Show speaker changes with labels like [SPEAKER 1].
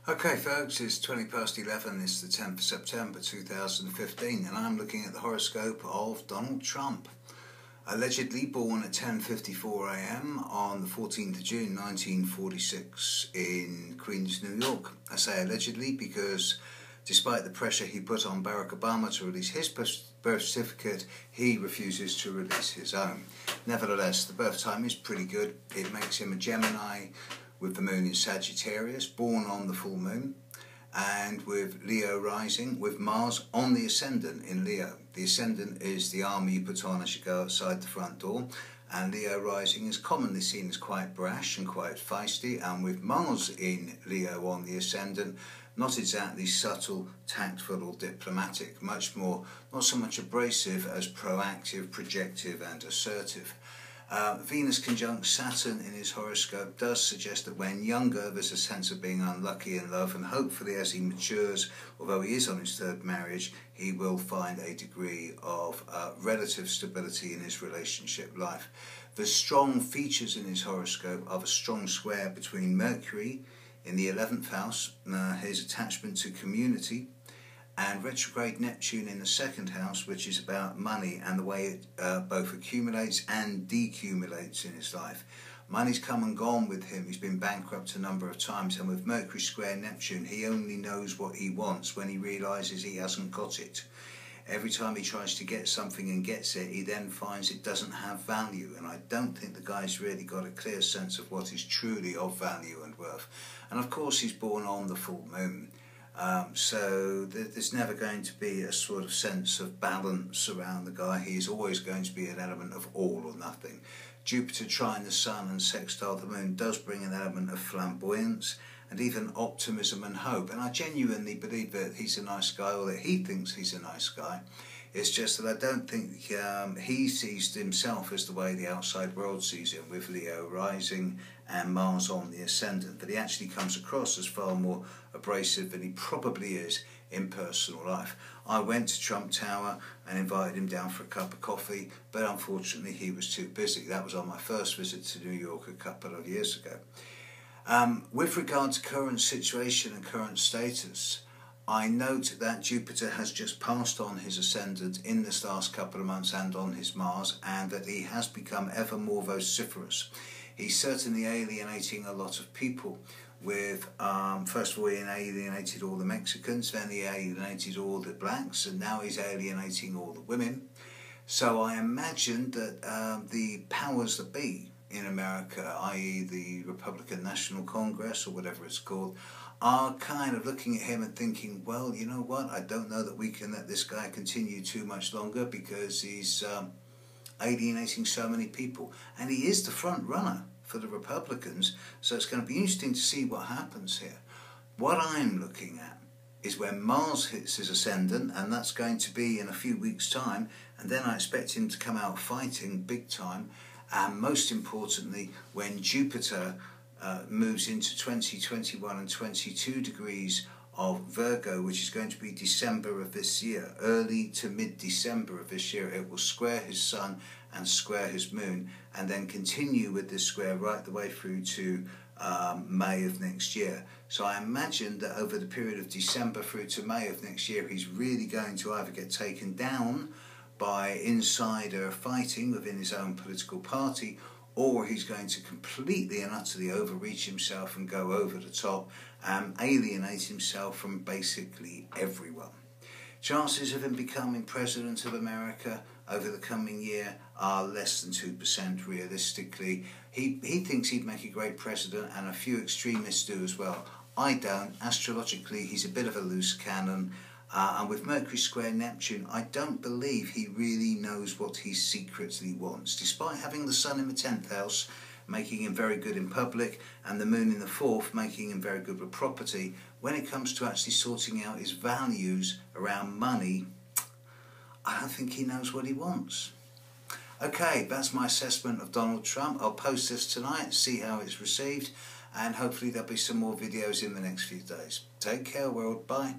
[SPEAKER 1] Okay folks, it's 11, it's the 10th of September 2015 and I'm looking at the horoscope of Donald Trump. Allegedly born at 10:54 AM on the 14th of June 1946 in Queens, New York. I say allegedly because despite the pressure he put on Barack Obama to release his birth certificate, he refuses to release his own. Nevertheless, the birth time is pretty good. It makes him a Gemini with the moon in Sagittarius, born on the full moon, and with Leo rising, with Mars on the ascendant in Leo. The ascendant is the armour you put on as you go outside the front door, and Leo rising is commonly seen as quite brash and quite feisty, and with Mars in Leo on the ascendant, not exactly subtle, tactful or diplomatic, much more, not so much abrasive as proactive, projective and assertive. Venus conjunct Saturn in his horoscope does suggest that when younger there's a sense of being unlucky in love, and hopefully as he matures, although he is on his third marriage, he will find a degree of relative stability in his relationship life. The strong features in his horoscope are a strong square between Mercury in the 11th house, his attachment to community, and retrograde Neptune in the second house, which is about money and the way it both accumulates and decumulates in his life. Money's come and gone with him. He's been bankrupt a number of times, and with Mercury square Neptune, he only knows what he wants when he realises he hasn't got it. Every time he tries to get something and gets it, he then finds it doesn't have value, and I don't think the guy's really got a clear sense of what is truly of value and worth. And of course he's born on the full moon. So there's never going to be a sort of sense of balance around the guy. He's always going to be an element of all or nothing. Jupiter trine the Sun and sextile the Moon does bring an element of flamboyance and even optimism and hope. And I genuinely believe that he's a nice guy, or that he thinks he's a nice guy. It's just that I don't think he sees himself as the way the outside world sees him, with Leo rising and Mars on the ascendant, that he actually comes across as far more abrasive than he probably is in personal life. I went to Trump Tower and invited him down for a cup of coffee, but unfortunately he was too busy. That was on my first visit to New York a couple of years ago. With regard to current situation and current status, I note that Jupiter has just passed on his ascendant in this last couple of months and on his Mars, and that he has become ever more vociferous. He's certainly alienating a lot of people with, first of all, he alienated all the Mexicans, then he alienated all the blacks, and now he's alienating all the women. So I imagine that the powers that be in America, i.e. the Republican National Congress or whatever it's called, are kind of looking at him and thinking, well, you know what, I don't know that we can let this guy continue too much longer because he's alienating so many people. And he is the front runner for the Republicans, so it's going to be interesting to see what happens here. What I'm looking at is when Mars hits his ascendant, and that's going to be in a few weeks' time, and then I expect him to come out fighting big time, and most importantly, when Jupiter moves into 20, 21 and 22 degrees of Virgo, which is going to be December of this year, early to mid-December of this year. It will square his Sun and square his Moon, and then continue with this square right the way through to May of next year. So I imagine that over the period of December through to May of next year, he's really going to either get taken down by insider fighting within his own political party, or he's going to completely and utterly overreach himself and go over the top and alienate himself from basically everyone. Chances of him becoming President of America over the coming year are less than 2% realistically. He thinks he'd make a great president, and a few extremists do as well. I don't. Astrologically, he's a bit of a loose cannon. And with Mercury square Neptune, I don't believe he really knows what he secretly wants. Despite having the Sun in the 10th house, making him very good in public, and the Moon in the 4th, making him very good with property, when it comes to actually sorting out his values around money, I don't think he knows what he wants. Okay, that's my assessment of Donald Trump. I'll post this tonight, see how it's received, and hopefully there'll be some more videos in the next few days. Take care, world. Bye.